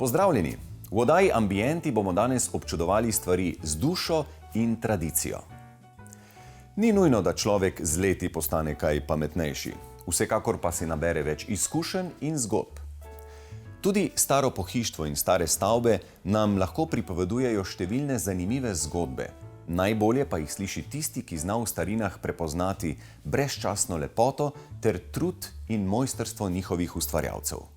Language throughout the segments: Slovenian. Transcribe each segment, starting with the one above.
Pozdravljeni! V oddaji Ambienti bomo danes občudovali stvari z dušo in tradicijo. Ni nujno, da človek z leti postane kaj pametnejši. Vsekakor pa si nabere več izkušenj in zgodb. Tudi staro pohištvo in stare stavbe nam lahko pripovedujejo številne zanimive zgodbe. Najbolje pa jih sliši tisti, ki zna v starinah prepoznati brezčasno lepoto ter trud in mojstrstvo njihovih ustvarjalcev.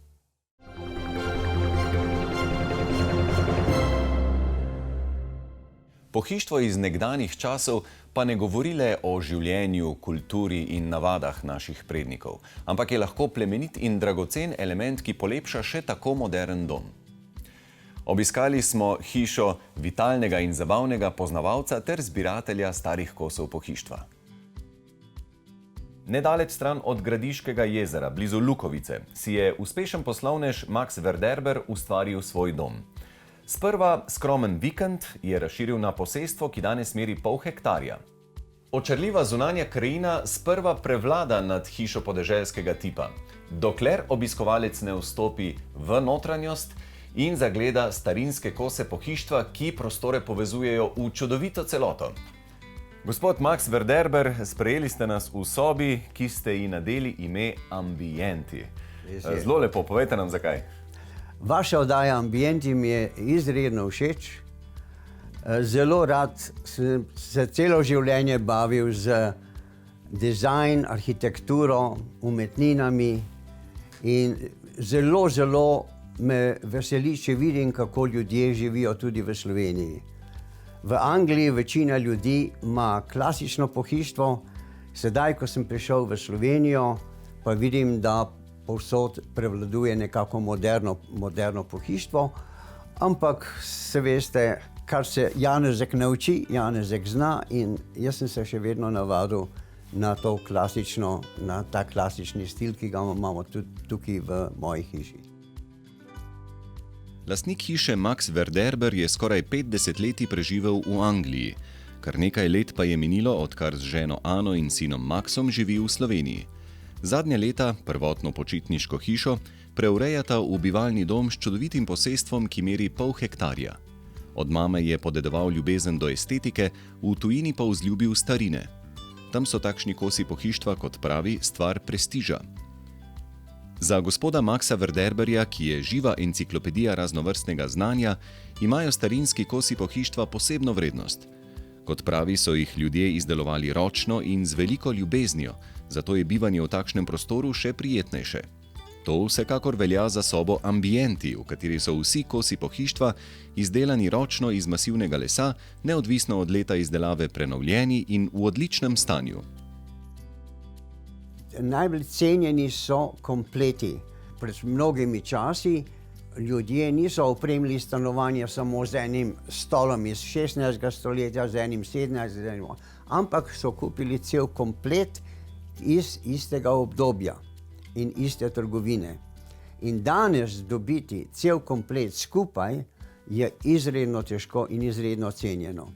Pohištvo iz nekdanjih časov pa ne govori le o življenju, kulturi in navadah naših prednikov, ampak je lahko plemenit in dragocen element, ki polepša še tako moderen dom. Obiskali smo hišo vitalnega in zabavnega poznavalca ter zbiratelja starih kosov pohištva. Nedaleč stran od Gradiškega jezera, blizu Lukovice, si je uspešen poslovnež Max Verderber ustvaril svoj dom. Sprva skromen vikend je razširil na posestvo, ki danes meri pol hektarja. Očarljiva zunanja krajina sprva prevlada nad hišo podeželskega tipa, dokler obiskovalec ne vstopi v notranjost in zagleda starinske kose pohištva, ki prostore povezujejo v čudovito celoto. Gospod Max Verderber, sprejeli ste nas v sobi, ki ste ji nadeli ime Ambienti. Zelo lepo, povejte nam zakaj. Vaša oddaja Ambienti mi je izredno všeč. Zelo rad sem se celo življenje bavil z dizajn, arhitekturo, umetninami in zelo me veseli, če vidim, kako ljudje živijo tudi v Sloveniji. V Angliji večina ljudi ima klasično pohištvo, sedaj, ko sem prišel v Slovenijo, pa vidim, da povsod prevladuje nekako moderno pohištvo, ampak se veste, kar se Janezek nauči, Janezek zna in jaz sem se še vedno navadil na ta klasični stil, ki ga imamo tudi tukaj v moji hiši. Lastnik hiše Max Verderber je skoraj 5 desetletij preživel v Angliji. Kar nekaj let pa je minilo, odkar z ženo Ano in sinom Maxom živi v Sloveniji. Zadnja leta prvotno počitniško hišo preurejata v bivalni dom s čudovitim posestvom, ki meri pol hektarja. Od mame je podedoval ljubezen do estetike, v tujini pa vzljubil starine. Tam so takšni kosi pohištva, kot pravi, stvar prestiža. Za gospoda Maxa Verderberja, ki je živa enciklopedija raznovrstnega znanja, imajo starinski kosi pohištva posebno vrednost. Kot pravi, so jih ljudje izdelovali ročno in z veliko ljubeznijo, zato je bivanje v takšnem prostoru še prijetnejše. To vsekakor velja za sobo Ambienti, v kateri so vsi kosi pohištva izdelani ročno iz masivnega lesa, neodvisno od leta izdelave prenovljeni in v odličnem stanju. Najbolj cenjeni so kompleti. Pred mnogimi časi ljudje niso opremili stanovanja samo z enim stolom iz 16. stoletja, z enim 17. ampak so kupili cel komplet iz istega obdobja in iste trgovine. In danes dobiti cel komplet skupaj je izredno težko in izredno cenjeno.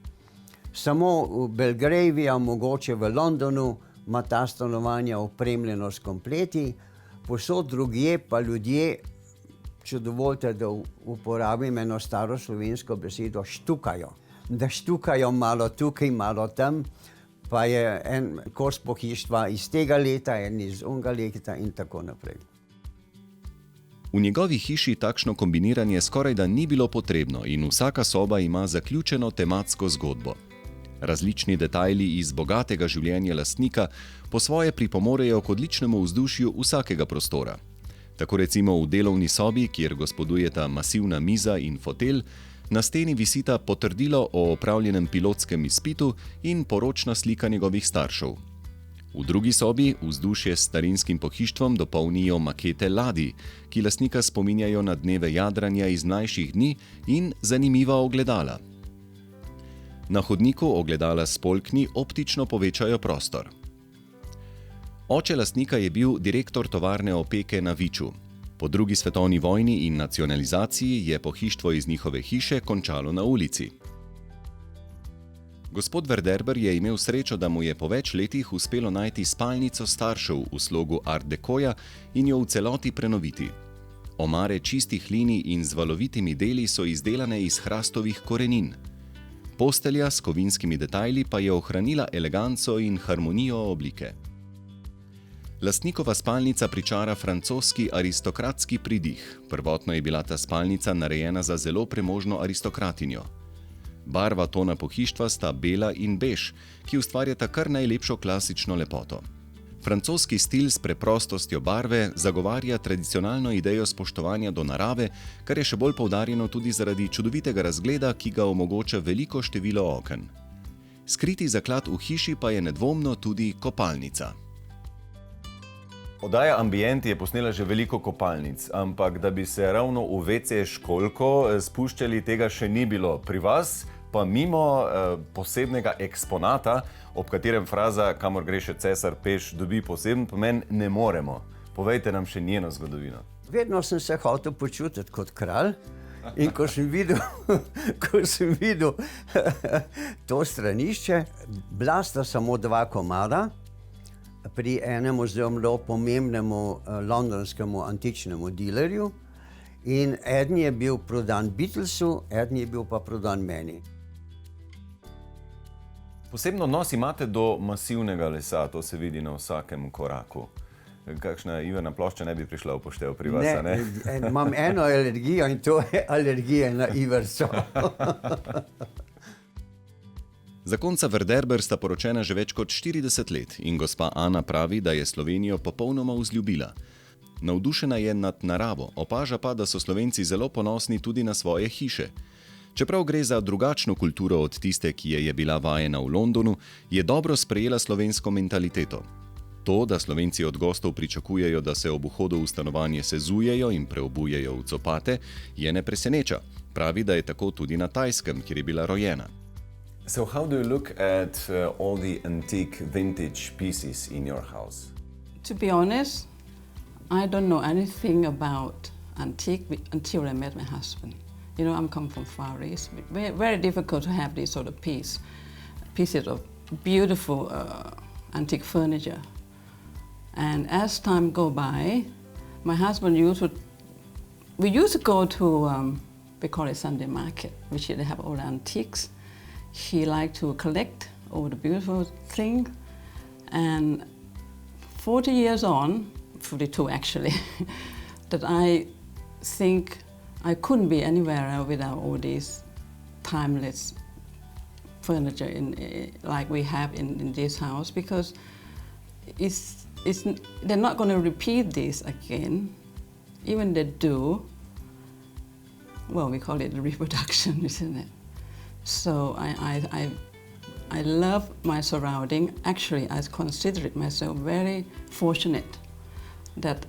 Samo v Belgraviji, mogoče v Londonu, ima ta stanovanja opremljeno s kompleti, povsod drugje pa ljudje, če dovolite, da uporabim eno staro slovensko besedo, štukajo. Da štukajo malo tukaj, malo tam, pa je en kos pohištva iz tega leta, en iz onega leta in tako naprej. V njegovi hiši takšno kombiniranje skorajda ni bilo potrebno in vsaka soba ima zaključeno tematsko zgodbo. Različni detajli iz bogatega življenja lastnika po svoje pripomorejo k odličnemu vzdušju vsakega prostora. Tako recimo v delovni sobi, kjer gospodujeta masivna miza in fotelj, na steni visita potrdilo o opravljenem pilotskem izpitu in poročna slika njegovih staršev. V drugi sobi vzdušje s starinskim pohištvom dopolnijo makete ladij, ki lastnika spominjajo na dneve jadranja iz mlajših dni in zanimiva ogledala. Na hodniku ogledala s polkni optično povečajo prostor. Oče lastnika je bil direktor tovarne opeke na Viču. Po drugi svetovni vojni in nacionalizaciji je pohištvo iz njihove hiše končalo na ulici. Gospod Verderber je imel srečo, da mu je po več letih uspelo najti spalnico staršev v slogu art decoja in jo v celoti prenoviti. Omare čistih linij in z valovitimi deli so izdelane iz hrastovih korenin. Postelja s kovinskimi detajli pa je ohranila eleganco in harmonijo oblike. Lastnikova spalnica pričara francoski aristokratski pridih. Prvotno je bila ta spalnica narejena za zelo premožno aristokratinjo. Barva tona pohištva sta bela in bež, ki ustvarjata kar najlepšo klasično lepoto. Francoski stil s preprostostjo barve zagovarja tradicionalno idejo spoštovanja do narave, kar je še bolj poudarjeno tudi zaradi čudovitega razgleda, ki ga omogoča veliko število oken. Skriti zaklad v hiši pa je nedvomno tudi kopalnica. Oddaja Ambient je posnela že veliko kopalnic, ampak da bi se ravno v WC školjko spuščali, tega še ni bilo. Pri vas pa mimo posebnega eksponata, ob katerem fraza "kamor gre še cesar peš" dobi poseben pomen, ne moremo. Povejte nam še njeno zgodovino. Vedno sem se hotel počutiti kot kralj in ko sem videl to stranišče, bila sta samo 2 komada, pri enemu zelo pomembnemu londonskemu antičnemu dilerju in eden je bil prodan Beatlesu, eden je bil pa prodan meni. Posebno odnos imate do masivnega lesa, to se vidi na vsakem koraku. Kakšna iverna plošča ne bi prišla v poštev pri vas, ne? Imam eno alergijo in to je alergija na iverco. Zakonca Verderber sta poročena že več kot 40 let in gospa Ana pravi, da je Slovenijo popolnoma vzljubila. Navdušena je nad naravo, opaža pa, da so Slovenci zelo ponosni tudi na svoje hiše. Čeprav gre za drugačno kulturo od tiste, ki je bila vajena v Londonu, je dobro sprejela slovensko mentaliteto. To, da Slovenci od gostov pričakujejo, da se ob vhodu v stanovanje sezujejo in preobujejo v copate, je ne preseneča. Pravi, da je tako tudi na Tajskem, kjer je bila rojena. So how do you look at all the antique vintage pieces in your house? To be honest, I don't know anything about antique until I met my husband. You know, I'm come from Far East. Very, very difficult to have these sort of pieces of beautiful antique furniture. And as time go by, my husband we used to go to, we call it Sunday market, which they have all the antiques. He liked to collect all the beautiful things. And 40 years on, 42 actually, that I think I couldn't be anywhere without all these timeless furniture like we have in this house, because they're not going to repeat this again. Even they do, well, we call it reproduction, isn't it? So I love my surrounding. Actually, I consider myself very fortunate that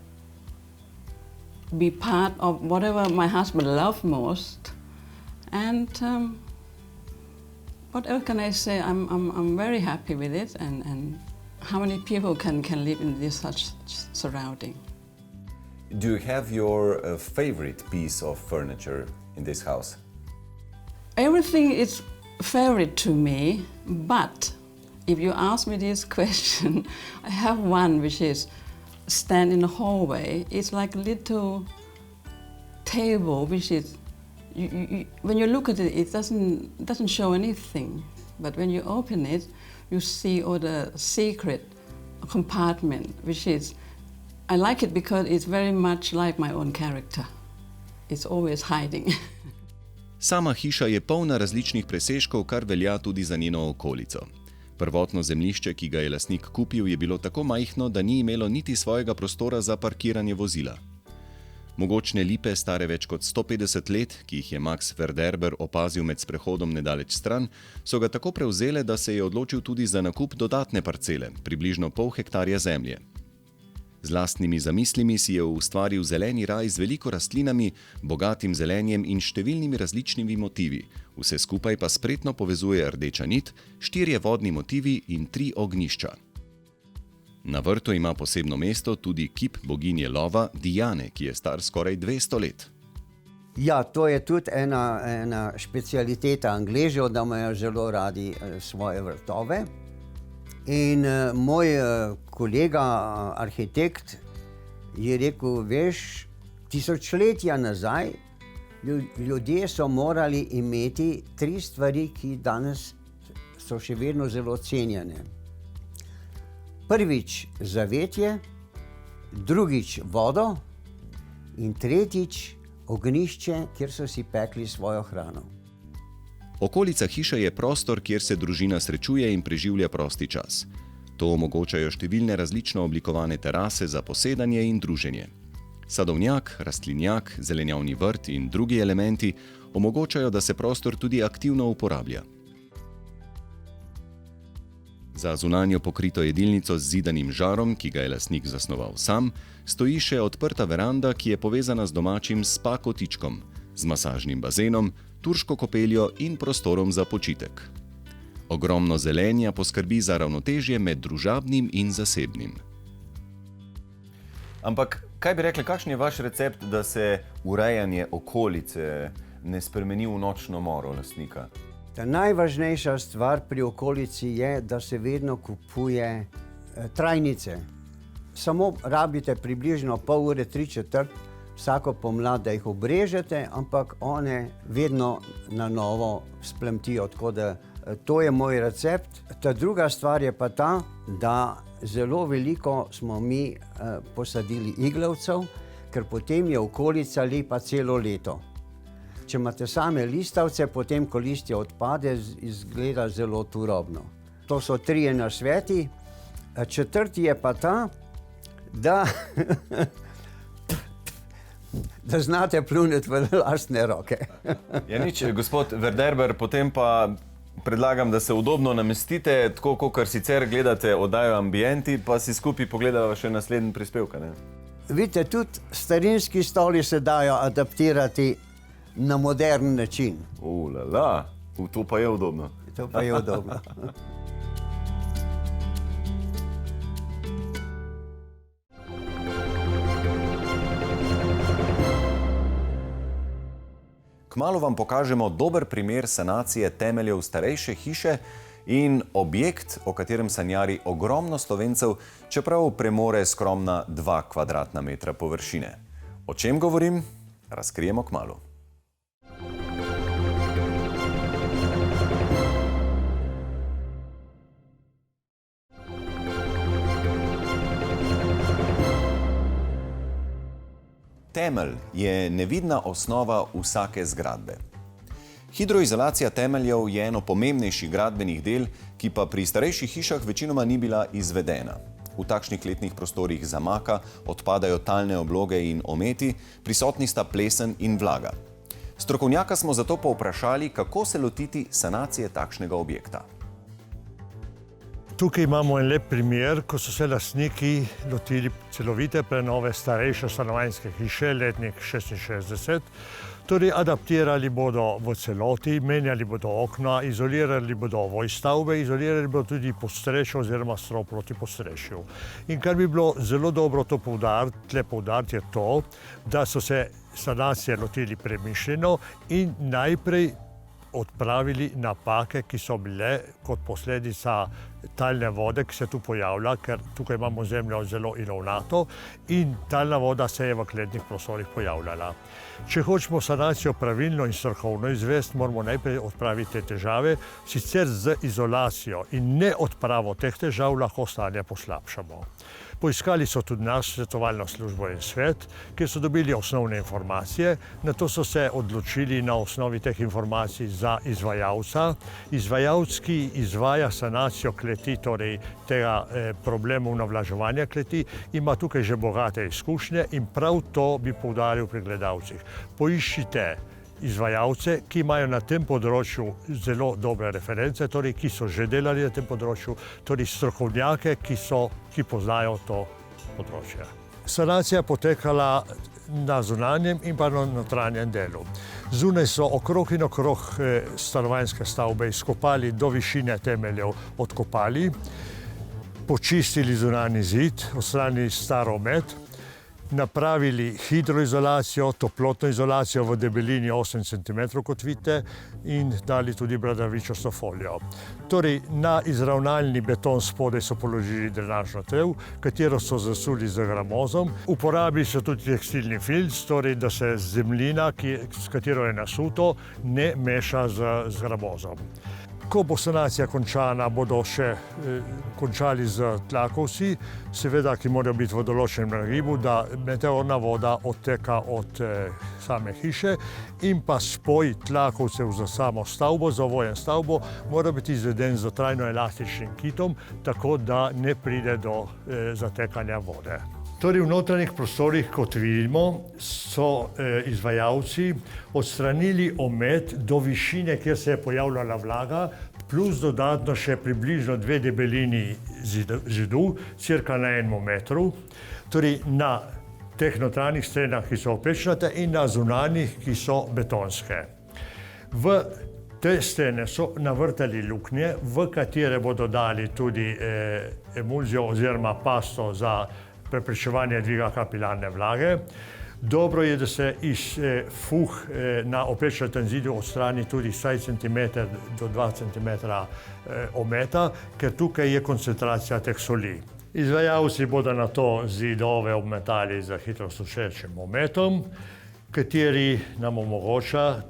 be part of whatever my husband loved most. And what else can I say? I'm very happy with it, and how many people can live in this such surrounding. Do you have your favorite piece of furniture in this house? Everything is favorite to me, but if you ask me this question, I have one which is stand in the hallway. It's like a little table, which is, when you look at it, it doesn't show anything. But when you open it, you see all the secret compartment, which is, I like it because it's very much like my own character. It's always hiding. Sama hiša je polna različnih presežkov, kar velja tudi za njeno okolico. Prvotno zemljišče, ki ga je lastnik kupil, je bilo tako majhno, da ni imelo niti svojega prostora za parkiranje vozila. Mogočne lipe, stare več kot 150 let, ki jih je Max Verderber opazil med sprehodom nedaleč stran, so ga tako prevzele, da se je odločil tudi za nakup dodatne parcele, približno pol hektarja zemlje. Z lastnimi zamislimi si je ustvaril zeleni raj z veliko rastlinami, bogatim zelenjem in številnimi različnimi motivi. Vse skupaj pa spretno povezuje rdeča nit, 4 vodni motivi in 3 ognjišča. Na vrtu ima posebno mesto tudi kip boginje lova Diane, ki je star skoraj 200 let. Ja, to je tudi ena specialiteta Angležev, da imajo zelo radi svoje vrtove. In moj kolega, arhitekt, je rekel, veš, Tisočletja nazaj ljudje so morali imeti 3 stvari, ki danes so še vedno zelo cenjene. Prvič zavetje, drugič vodo in tretjič ognjišče, kjer so si pekli svojo hrano. Okolica hiše je prostor, kjer se družina srečuje in preživlja prosti čas. To omogočajo številne različno oblikovane terase za posedanje in druženje. Sadovnjak, rastlinjak, zelenjavni vrt in drugi elementi omogočajo, da se prostor tudi aktivno uporablja. Za zunanjo pokrito jedilnico z zidanim žarom, ki ga je lastnik zasnoval sam, stoji še odprta veranda, ki je povezana z domačim spa kotičkom, z masažnim bazenom, turško kopeljo in prostorom za počitek. Ogromno zelenja poskrbi za ravnotežje med družabnim in zasebnim. Ampak, kaj bi rekli, kakšen je vaš recept, da se urejanje okolice ne spremeni v nočno moro lastnika? Ta najvažnejša stvar pri okolici je, da se vedno kupuje trajnice. Samo rabite približno pol ure, 3/4, vsako pomlad, da jih obrežete, ampak one vedno na novo splemtijo, tako da to je moj recept. Ta druga stvar je pa ta, da zelo veliko smo mi posadili iglavcev, ker potem je okolica lepa celo leto. Če imate same listavce, potem, ko listje odpade, izgleda zelo turobno. To so 3 nasveti. 4. je pa ta, da, da znate pljuniti v lastne roke. Ja, nič, gospod Verderber, potem pa predlagam, da se udobno namestite, tako kot sicer gledate oddajo Ambienti, pa si skupaj pogledava še naslednji prispevek, ne? Vidite, tudi starinski stoli se dajo adaptirati na modern način. Ulala, to pa je udobno. To pa je udobno. Kmalu vam pokažemo dober primer sanacije temeljev starejše hiše in objekt, o katerem sanjari ogromno Slovencev, čeprav premore skromna 2 kvadratna metra površine. O čem govorim? Razkrijemo kmalu. Temelj je nevidna osnova vsake zgradbe. Hidroizolacija temeljev je eno pomembnejših gradbenih del, ki pa pri starejših hišah večinoma ni bila izvedena. V takšnih letnih prostorih zamaka, odpadajo talne obloge in ometi, prisotni sta plesen in vlaga. Strokovnjaka smo zato povprašali, kako se lotiti sanacije takšnega objekta. Tukaj imamo en lep primer, ko so se lastniki lotili celovite prenove starejše stanovanjske hiše letnik 66. Torej, adaptirali bodo v celoti, menjali bodo okna, izolirali bodo ovoj stavbe, izolirali bodo tudi podstrešje oziroma strop proti podstrešju. In kar bi bilo zelo dobro to poudariti, je to, da so se sanacije lotili premišljeno in najprej odpravili napake, ki so bile kot posledica talne vode, ki se tu pojavlja, ker tukaj imamo zemljo zelo ilovnato in talna voda se je v kletnih prostorih pojavljala. Če hočemo sanacijo pravilno in strokovno izvesti, moramo najprej odpraviti te težave, sicer z izolacijo in ne odpravo teh težav lahko stanje poslabšamo. Poiskali so tudi naš svetovalno službo in svet, kjer so dobili osnovne informacije, nato so se odločili na osnovi teh informacij za izvajalca. Izvajalec, ki izvaja sanacijo kleti, torej tega problema navlaževanja kleti, ima tukaj že bogate izkušnje in prav to bi poudaril pri gledalcih. Poiščite izvajalce, ki imajo na tem področju zelo dobre reference, torej ki so že delali na tem področju, torej strokovnjake, ki poznajo to področje. Sanacija potekala na zunanjem in pa na notranjem delu. Zunaj so okrog in okrog stanovanjske stavbe izkopali do višine temeljev, odkopali, počistili zunanji zid, odstranili star omet napravili hidroizolacijo, toplotno izolacijo v debelini 8 cm, kot vidite, in dali tudi bradavičasto folijo. Torej, na izravnalni beton spodaj so položili drenažno tev, katero so zasuli z gramozom. Uporabili so tudi tekstilni filc, torej, da se zemljina, s katero je nasuto, ne meša z gramozom. Ko bo sanacija končana, bodo še končali z tlakovci, seveda, ki morajo biti v določenem nagibu, da meteorna voda odteka od same hiše in pa spoj tlakovcev za samo stavbo, za ovojen stavbo, mora biti izveden z trajno elastičnim kitom, tako da ne pride do zatekanja vode. Torej, v notranjih prostorih, kot vidimo, so izvajalci odstranili omet do višine, kjer se je pojavljala vlaga, plus dodatno še približno 2 debelini zidu, cirka na 1 metru, torej na teh notranjih stenah, ki so opečnate, in na zunanjih, ki so betonske. V te stene so navrtali luknje, v katere bodo dali tudi emulzijo oziroma pasto za preprečevanje dviga kapilarne vlage. Dobro je, da se iz fuh na opečnatem zidu odstrani tudi vsaj centimeter do 2 cm ometa, ker tukaj je koncentracija teh soli. Izvajalci bodo na to zidove obmetali z hitro sušečim ometom, kateri nam omogoča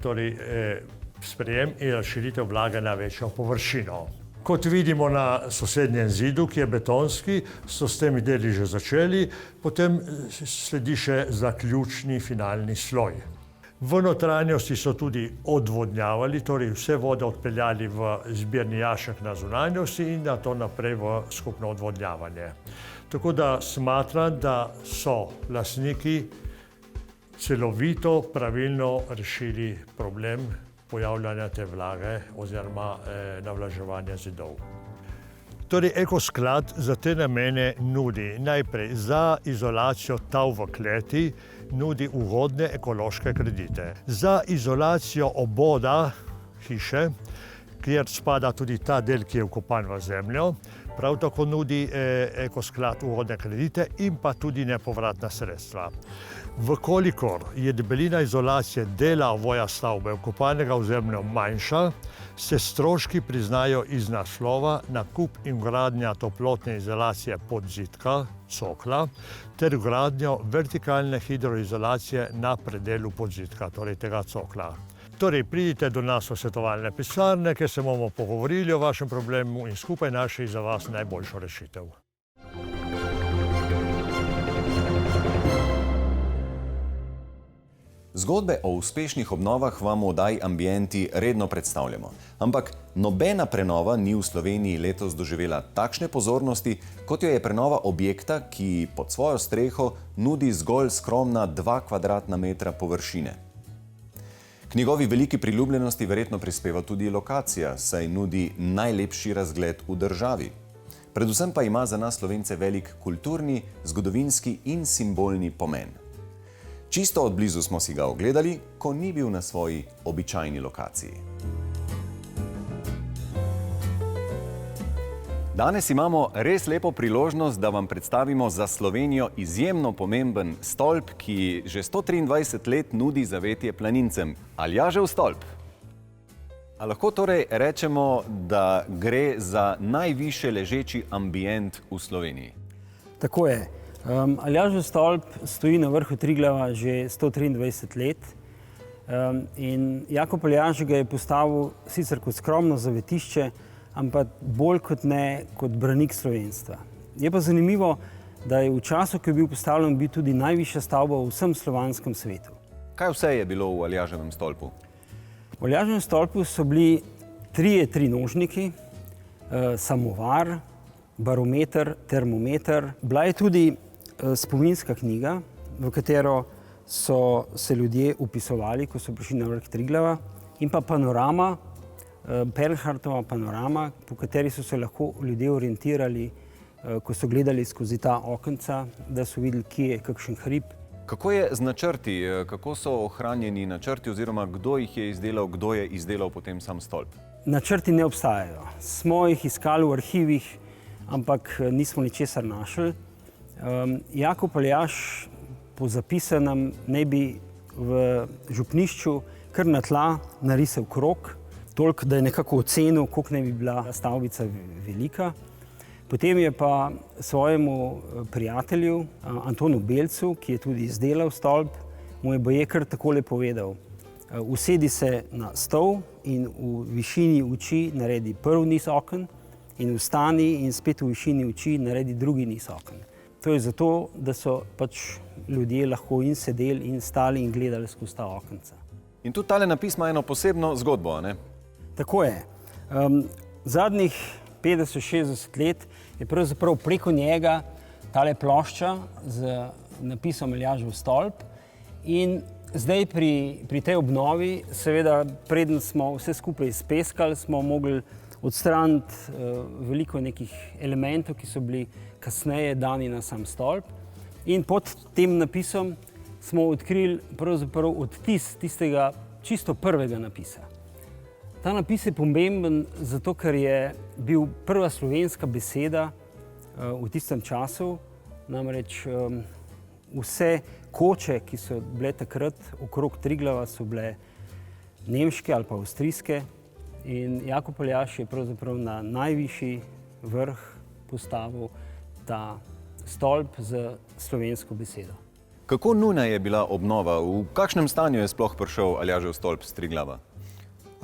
sprejem in razširitev vlage na večjo površino. Kot vidimo na sosednjem zidu, ki je betonski, so s temi deli že začeli, potem sledi še zaključni finalni sloj. V notranjosti so tudi odvodnjavali, torej vse vode odpeljali v zbirni jašek na zunanjosti in nato naprej v skupno odvodnjavanje. Tako da smatram, da so lastniki celovito, pravilno rešili problem pojavljanja te vlage oziroma navlaževanja zidov. Torej, Ekosklad za te namene nudi najprej za izolacijo tav v kleti, nudi ugodne ekološke kredite. Za izolacijo oboda hiše, kjer spada tudi ta del, ki je vkopan v zemljo, prav tako nudi Ekosklad ugodne kredite in pa tudi nepovratna sredstva. Vkolikor je debelina izolacije dela ovoja stavbe vkopanega v zemljo manjša, se stroški priznajo iz naslova nakup in vgradnja toplotne izolacije podzidka, cokla, ter vgradnjo vertikalne hidroizolacije na predelu podzidka, torej tega cokla. Torej, pridite do nas v svetovalne pisarne, kjer se bomo pogovorili o vašem problemu in skupaj našli za vas najboljšo rešitev. Zgodbe o uspešnih obnovah vam v oddaji Ambienti redno predstavljamo. Ampak nobena prenova ni v Sloveniji letos doživela takšne pozornosti, kot jo je prenova objekta, ki pod svojo streho nudi zgolj skromna 2 kvadratna metra površine. K njegovi veliki priljubljenosti verjetno prispeva tudi lokacija, saj nudi najlepši razgled v državi. Predvsem pa ima za nas Slovence velik kulturni, zgodovinski in simbolni pomen. Čisto od blizu smo si ga ogledali, ko ni bil na svoji običajni lokaciji. Danes imamo res lepo priložnost, da vam predstavimo za Slovenijo izjemno pomemben stolp, ki že 123 let nudi zavetje planincem. Aljažev stolp. A lahko torej rečemo, da gre za najvišje ležeči ambient v Sloveniji? Tako je. Aljažev stolp stoji na vrhu Triglava že 123 let in Jakob Aljaž ga je postavil sicer kot skromno zavetišče, ampak bolj kot ne kot branik slovenstva. Je pa zanimivo, da je v času, ko je bil postavljen, bil tudi najvišja stavba v vsem slovanskem svetu. Kaj vse je bilo v Aljaževem stolpu? V Aljaževem stolpu so bili 3 trinožniki, samovar, barometer, termometer. Bila je tudi spominska knjiga, v katero so se ljudje upisovali, ko so prišli na vrh Triglava, in pa panorama, Perlhartova panorama, po kateri so se lahko ljudje orientirali, ko so gledali skozi ta okenca, da so videli, kje je kakšen hrib. Kako je z načrti? Kako so ohranjeni načrti oziroma kdo jih je izdelal, kdo je izdelal potem sam stolp? Načrti ne obstajajo. Smo jih iskali v arhivih, ampak nismo ničesar našli. Jakob Aljaž po zapisanem naj bi v župnišču kar na tla narisal krog, toliko, da je nekako ocenil, koliko naj bi bila stavbica velika. Potem je pa svojemu prijatelju Antonu Belcu, ki je tudi izdelal stolp, mu je baje kar takole povedal: usedi se na stol in v višini oči naredi prvi niz oken in vstani in spet v višini oči naredi drugi niz oken. To je zato, da so pač ljudje lahko in sedeli in stali in gledali skozi ta okenca. In tudi tale napis ima eno posebno zgodbo, ne? Tako je. Zadnjih 50-60 let je pravzaprav preko njega tale plošča z napisom Aljažev stolp in zdaj pri tej obnovi, seveda preden smo vse skupaj izpeskali, smo mogli odstraniti veliko nekih elementov, ki so bili kasneje dani na sam stolp. In pod tem napisom smo odkrili pravzaprav odtis tistega čisto prvega napisa. Ta napis je pomemben zato, ker je bil prva slovenska beseda v tistem času, namreč vse koče, ki so bile takrat okrog Triglava, so bile nemške ali pa avstrijske in Jakob Aljaž je pravzaprav na najvišji vrh postavil ta stolp z slovensko besedo. Kako nujna je bila obnova? V kakšnem stanju je sploh prišel Aljažev stolp s Triglava?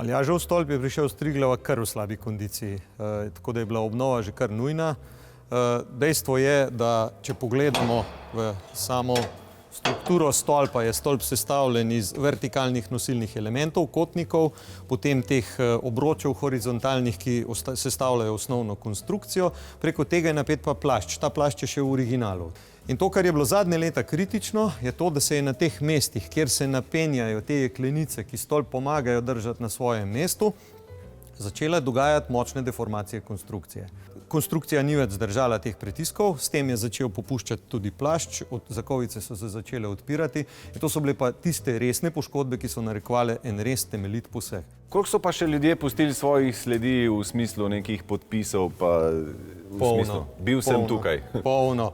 Aljažev stolp je prišel s Triglava kar v slabi kondiciji, tako da je bila obnova že kar nujna. Dejstvo je, da če pogledamo v samo strukturo stolpa, je stolp sestavljen iz vertikalnih nosilnih elementov, kotnikov, potem teh obročev horizontalnih, ki sestavljajo osnovno konstrukcijo, preko tega je napet pa plašč. Ta plašč je še v originalu. In to, kar je bilo zadnje leta kritično, je to, da se je na teh mestih, kjer se napenjajo te jeklenice, ki stolp pomagajo držati na svojem mestu, začela dogajati močne deformacije konstrukcije. Konstrukcija ni več zdržala teh pritiskov, s tem je začel popuščati tudi plašč, zakovice so se začele odpirati in to so bile pa tiste resne poškodbe, ki so narekovale en res temeljit poseg. Koliko so pa še ljudje pustili svojih sledi v smislu nekih podpisov, pa v smislu, bil sem tukaj? Polno.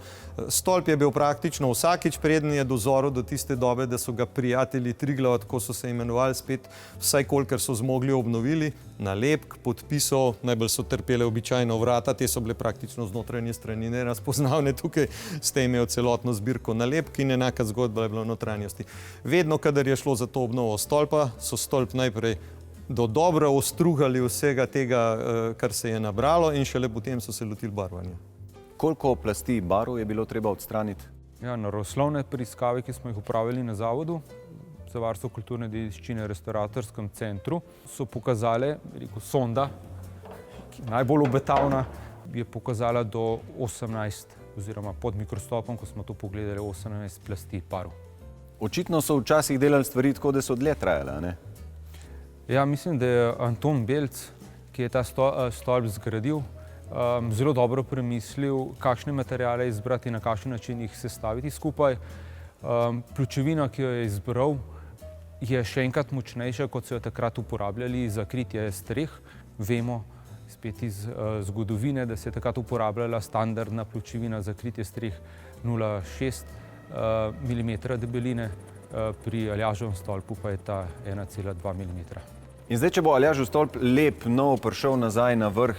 Stolp je bil praktično vsakič, preden je dozoril do tiste dobe, da so ga prijatelji Triglava, tako so se imenovali, spet vsaj kolikor so zmogli obnovili, nalepk, podpisov, najbolj so trpele običajno vrata, te so bile praktično z notranje strani nerazpoznavne, tukaj ste imeli celotno zbirko nalepk in enaka zgodba je bila v notranjosti. Vedno, kadar je šlo za to obnovo stolpa, so stolp najprej do dobro ostrugali vsega tega, kar se je nabralo in šele potem so se lotili barvanja. Koliko plasti barv je bilo treba odstraniti? Ja, naravoslovne preiskave, ki smo jih upravili na Zavodu za varstvo kulturne dediščine v restauratorskem centru, so pokazale, sonda, ki je najbolj obetavna, je pokazala do 18, oziroma pod mikrostopom, ko smo to pogledali, 18 plasti barv. Očitno so včasih delali stvari tako, da so dlje trajale, ne? Ja, mislim, da je Anton Belc, ki je ta stolp zgradil, zelo dobro premislil, kakšne materiale izbrati in na kakšen način jih sestaviti skupaj. Pločevina, ki jo je izbral, je še enkrat močnejša, kot so jo takrat uporabljali za kritje streh. Vemo spet iz zgodovine, da se je takrat uporabljala standardna pločevina za kritje streh 0,6 mm debeline, pri Aljaževem stolpu pa je ta 1,2 mm. In zdaj, če bo Aljažev stolp lep, nov, prišel nazaj na vrh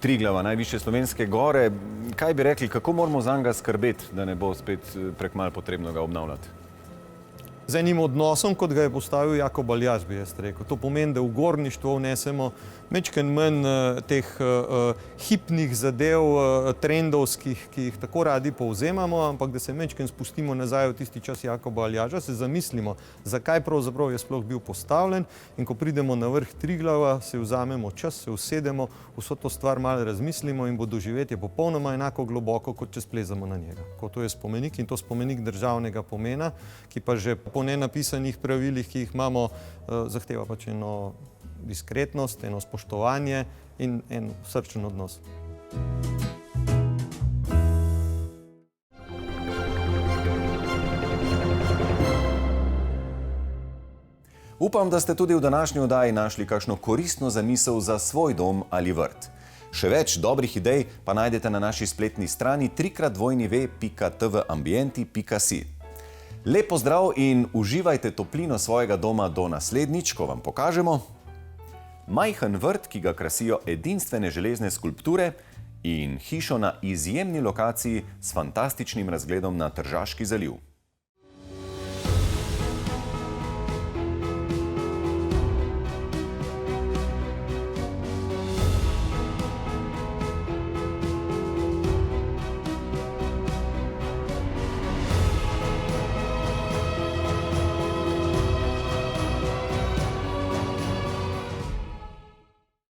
Triglava, najvišje slovenske gore, kaj bi rekli, kako moramo zanj skrbeti, da ne bo spet prekmalu potrebno ga obnavljati? Z enim odnosom, kot ga je postavil Jakob Aljaž, bi jaz rekel. To pomeni, da v gorništvo vnesemo majčkeno manj teh hipnih zadev, trendovskih, ki jih tako radi povzemamo, ampak da se majčkeno spustimo nazaj v tisti čas Jakoba Aljaža, se zamislimo, zakaj pravzaprav je sploh bil postavljen in ko pridemo na vrh Triglava, se vzamemo čas, se usedemo, vso to stvar malo razmislimo in bo doživetje popolnoma enako globoko, kot če splezamo na njega. Ko to je spomenik in to spomenik državnega pomena, ki pa že po nenapisanih pravilih, ki jih imamo, zahteva pač eno diskretnost, eno spoštovanje in en srčen odnos. Upam, da ste tudi v današnji oddaji našli kakšno koristno zamisel za svoj dom ali vrt. Še več dobrih idej pa najdete na naši spletni strani www.tvambienti.si. Lep pozdrav in uživajte toplino svojega doma do naslednjič, ko vam pokažemo majhen vrt, ki ga krasijo edinstvene železne skulpture in hišo na izjemni lokaciji s fantastičnim razgledom na Tržaški zaliv.